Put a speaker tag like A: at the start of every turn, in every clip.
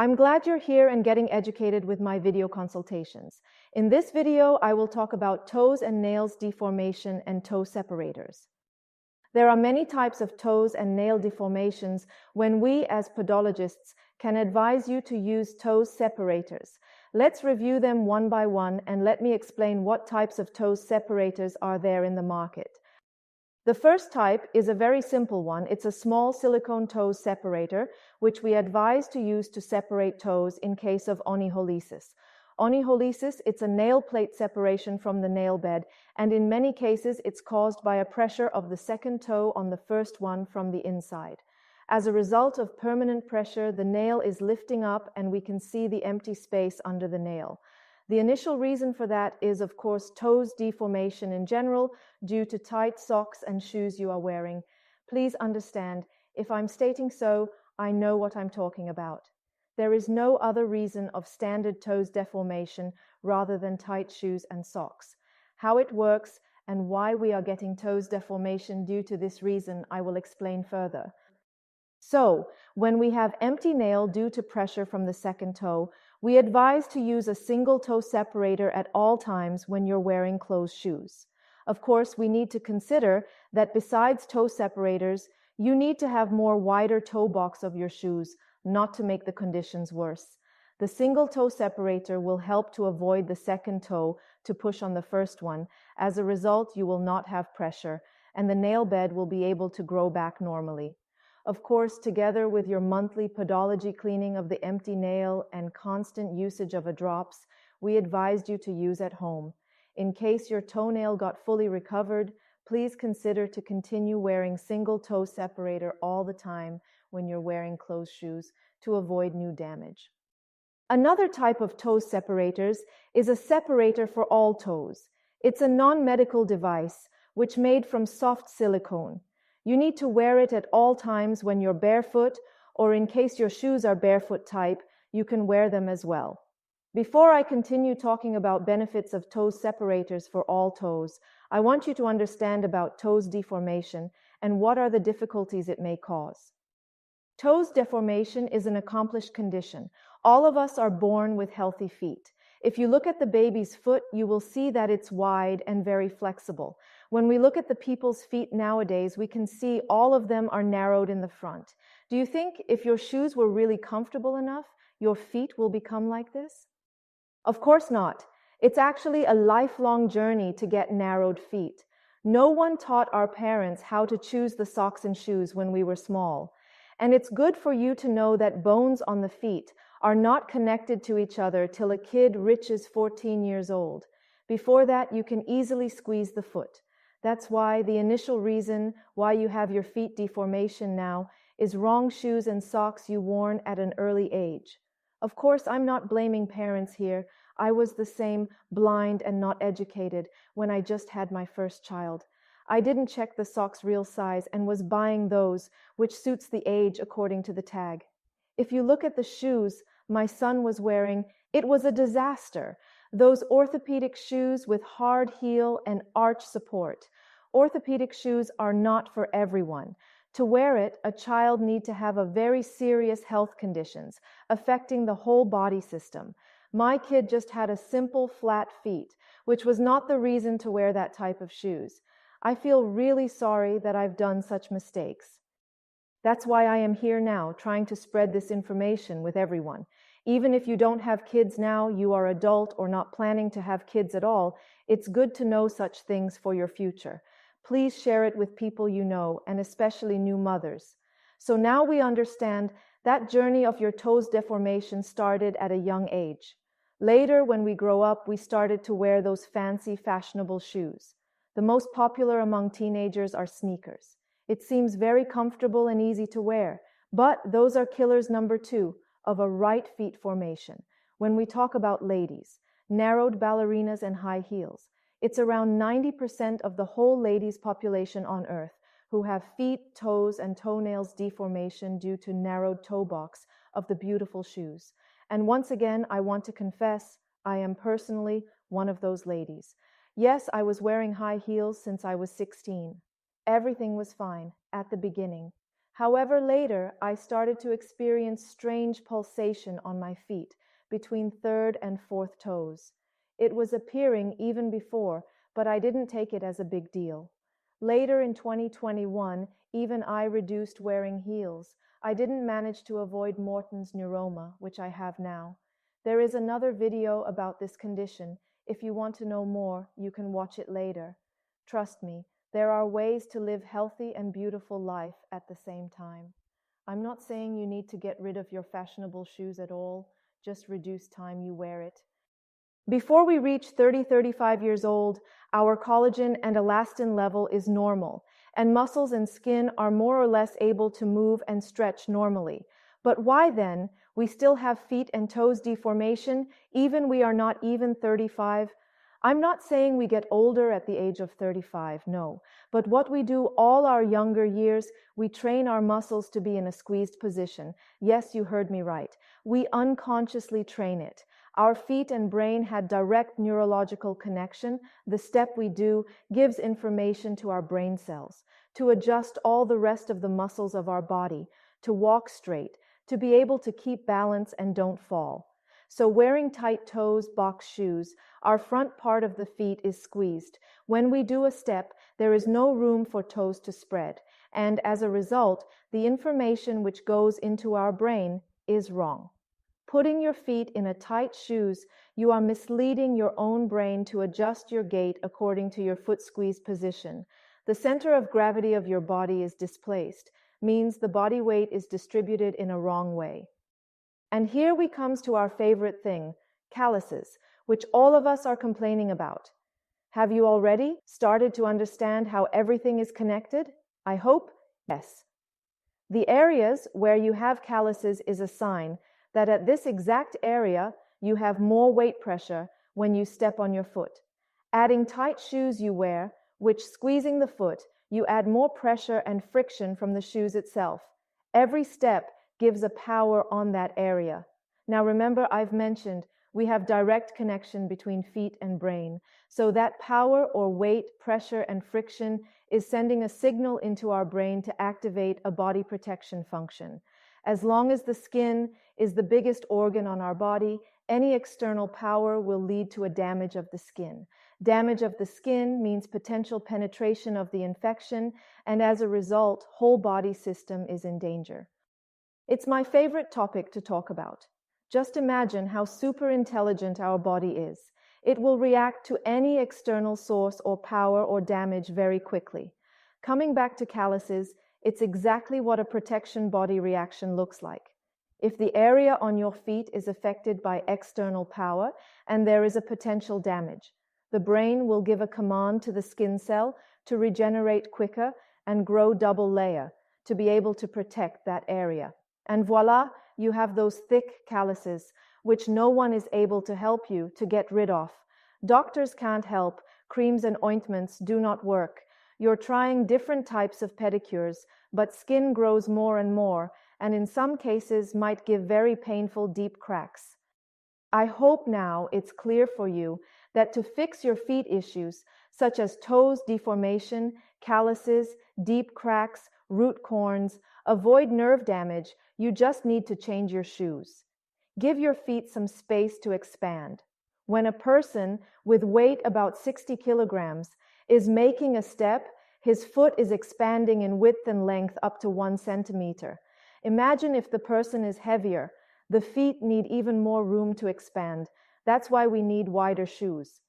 A: I'm glad you're here and getting educated with my video consultations. In this video, I will talk about toes and nails deformation and toe separators. There are many types of toes and nail deformations when we, as podologists, can advise you to use toe separators. Let's review them one by one and let me explain what types of toe separators are there in the market. The first type is a very simple one. It's a small silicone toe separator, which we advise to use to separate toes in case of onycholysis. Onycholysis, it's a nail plate separation from the nail bed, and in many cases it's caused by a pressure of the second toe on the first one from the inside. As a result of permanent pressure, the nail is lifting up and we can see the empty space under the nail. The initial reason for that is, of course, toes deformation in general due to tight socks and shoes you are wearing. Please understand, if I'm stating so, I know what I'm talking about. There is no other reason of standard toes deformation rather than tight shoes and socks. How it works and why we are getting toes deformation due to this reason, I will explain further. So, when we have empty nail due to pressure from the second toe, we advise to use a single toe separator at all times when you're wearing closed shoes. Of course, we need to consider that besides toe separators, you need to have more wider toe box of your shoes, not to make the conditions worse. The single toe separator will help to avoid the second toe to push on the first one. As a result, you will not have pressure, and the nail bed will be able to grow back normally. Of course, together with your monthly podology cleaning of the empty nail and constant usage of a drops, we advised you to use at home. In case your toenail got fully recovered, please consider to continue wearing single toe separator all the time when you're wearing closed shoes to avoid new damage. Another type of toe separators is a separator for all toes. It's a non-medical device which made from soft silicone. You need to wear it at all times when you're barefoot, or in case your shoes are barefoot type, you can wear them as well. Before I continue talking about benefits of toe separators for all toes, I want you to understand about toes deformation and what are the difficulties it may cause. Toes deformation is an accomplished condition. All of us are born with healthy feet. If you look at the baby's foot, you will see that it's wide and very flexible. When we look at the people's feet nowadays, we can see all of them are narrowed in the front. Do you think if your shoes were really comfortable enough, your feet will become like this? Of course not. It's actually a lifelong journey to get narrowed feet. No one taught our parents how to choose the socks and shoes when we were small. And it's good for you to know that bones on the feet are not connected to each other till a kid reaches 14 years old. Before that, you can easily squeeze the foot. That's why the initial reason why you have your feet deformation now is wrong shoes and socks you worn at an early age. Of course, I'm not blaming parents here. I was the same, blind and not educated, when I just had my first child. I didn't check the socks' real size and was buying those which suits the age according to the tag. If you look at the shoes my son was wearing, it was a disaster. Those orthopedic shoes with hard heel and arch support. Orthopedic shoes are not for everyone. To wear it, a child needs to have a very serious health conditions affecting the whole body system. My kid just had a simple flat feet, which was not the reason to wear that type of shoes. I feel really sorry that I've done such mistakes. That's why I am here now, trying to spread this information with everyone. Even if you don't have kids now, you are adult or not planning to have kids at all, it's good to know such things for your future. Please share it with people you know, and especially new mothers. So now we understand that journey of your toes deformation started at a young age. Later, when we grow up, we started to wear those fancy, fashionable shoes. The most popular among teenagers are sneakers. It seems very comfortable and easy to wear, but those are killers number 2 of a right feet formation. When we talk about ladies, narrowed ballerinas and high heels, it's around 90% of the whole ladies' population on Earth who have feet, toes, and toenails deformation due to narrowed toe box of the beautiful shoes. And once again, I want to confess, I am personally one of those ladies. Yes, I was wearing high heels since I was 16. Everything was fine at the beginning. However, later I started to experience strange pulsation on my feet between third and fourth toes. It was appearing even before, but I didn't take it as a big deal. Later in 2021, even I reduced wearing heels. I didn't manage to avoid Morton's neuroma, which I have now. There is another video about this condition. If you want to know more, you can watch it later. Trust me, there are ways to live healthy and beautiful life at the same time. I'm not saying you need to get rid of your fashionable shoes at all, just reduce time you wear it. Before we reach 35 years old, our collagen and elastin level is normal, and muscles and skin are more or less able to move and stretch normally. But why then we still have feet and toes deformation even we are not even 35? I'm not saying we get older at the age of 35, no. But what we do all our younger years, we train our muscles to be in a squeezed position. Yes, you heard me right. We unconsciously train it. Our feet and brain had direct neurological connection. The step we do gives information to our brain cells to adjust all the rest of the muscles of our body, to walk straight, to be able to keep balance and don't fall. So wearing tight toes, box shoes, our front part of the feet is squeezed. When we do a step, there is no room for toes to spread, and as a result, the information which goes into our brain is wrong. Putting your feet in a tight shoes, you are misleading your own brain to adjust your gait according to your foot squeeze position. The center of gravity of your body is displaced, means the body weight is distributed in a wrong way. And here we comes to our favorite thing, calluses, which all of us are complaining about. Have you already started to understand how everything is connected? I hope yes. The areas where you have calluses is a sign that at this exact area you have more weight pressure when you step on your foot. Adding tight shoes you wear, which squeezing the foot, you add more pressure and friction from the shoes itself. Every step gives a power on that area. Now remember, I've mentioned we have direct connection between feet and brain. So that power or weight, pressure, and friction is sending a signal into our brain to activate a body protection function. As long as the skin is the biggest organ on our body, any external power will lead to a damage of the skin. Damage of the skin means potential penetration of the infection, and as a result, whole body system is in danger. It's my favorite topic to talk about. Just imagine how super intelligent our body is. It will react to any external source or power or damage very quickly. Coming back to calluses, it's exactly what a protection body reaction looks like. If the area on your feet is affected by external power and there is a potential damage, the brain will give a command to the skin cell to regenerate quicker and grow double layer to be able to protect that area. And voila, you have those thick calluses, which no one is able to help you to get rid of. Doctors can't help, creams and ointments do not work. You're trying different types of pedicures, but skin grows more and more, and in some cases might give very painful deep cracks. I hope now it's clear for you that to fix your feet issues, such as toes deformation, calluses, deep cracks, root corns, avoid nerve damage, you just need to change your shoes. Give your feet some space to expand. When a person with weight about 60 kilograms is making a step, his foot is expanding in width and length up to 1 centimeter. Imagine if the person is heavier. The feet need even more room to expand. That's why we need wider shoes.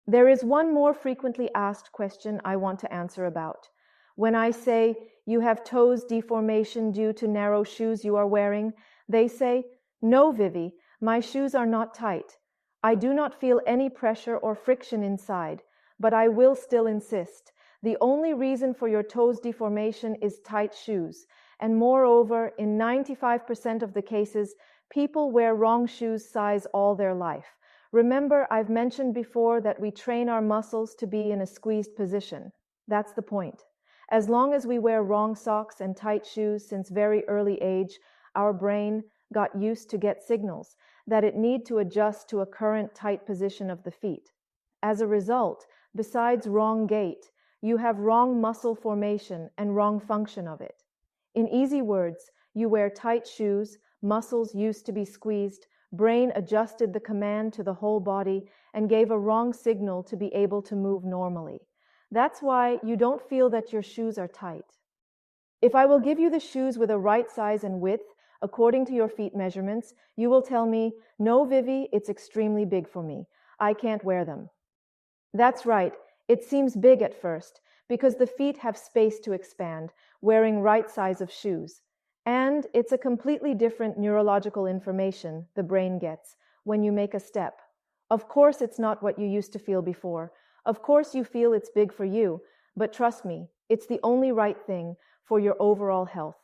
A: There is one more frequently asked question I want to answer about. When I say you have toes deformation due to narrow shoes you are wearing, they say, "No, Vivi, my shoes are not tight. I do not feel any pressure or friction inside, but I will still insist. The only reason for your toes deformation is tight shoes. And moreover, in 95% of the cases, people wear wrong shoes size all their life. Remember, I've mentioned before that we train our muscles to be in a squeezed position. That's the point. As long as we wear wrong socks and tight shoes since very early age, our brain got used to get signals that it need to adjust to a current tight position of the feet. As a result, besides wrong gait, you have wrong muscle formation and wrong function of it. In easy words, you wear tight shoes, muscles used to be squeezed, brain adjusted the command to the whole body and gave a wrong signal to be able to move normally. That's why you don't feel that your shoes are tight. If I will give you the shoes with a right size and width, according to your feet measurements, you will tell me, "No, Vivi, it's extremely big for me. I can't wear them." That's right, it seems big at first, because the feet have space to expand, wearing right size of shoes. And it's a completely different neurological information the brain gets when you make a step. Of course, it's not what you used to feel before. Of course, you feel it's big for you, but trust me, it's the only right thing for your overall health.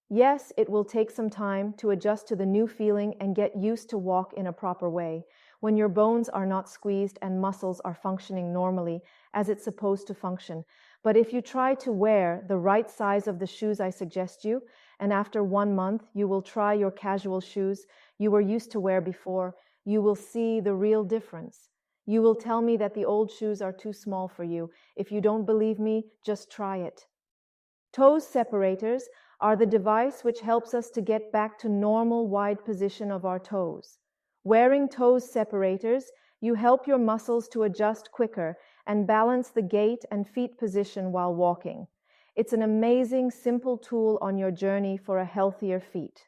A: Yes, it will take some time to adjust to the new feeling and get used to walk in a proper way, when your bones are not squeezed and muscles are functioning normally as it's supposed to function. But if you try to wear the right size of the shoes I suggest you, and after 1 month you will try your casual shoes you were used to wear before, you will see the real difference. You will tell me that the old shoes are too small for you. If you don't believe me, just try it. Toes separators are the device which helps us to get back to normal wide position of our toes. Wearing toes separators, you help your muscles to adjust quicker and balance the gait and feet position while walking. It's an amazing, simple tool on your journey for a healthier feet.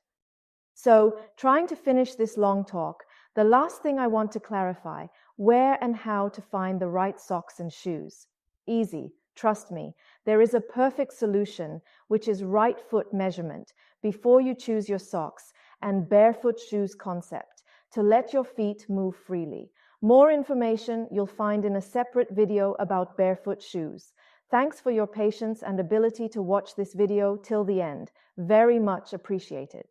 A: So, trying to finish this long talk, the last thing I want to clarify, where and how to find the right socks and shoes. Easy, trust me. There is a perfect solution, which is right foot measurement before you choose your socks and barefoot shoes concept to let your feet move freely. More information you'll find in a separate video about barefoot shoes. Thanks for your patience and ability to watch this video till the end. Very much appreciated.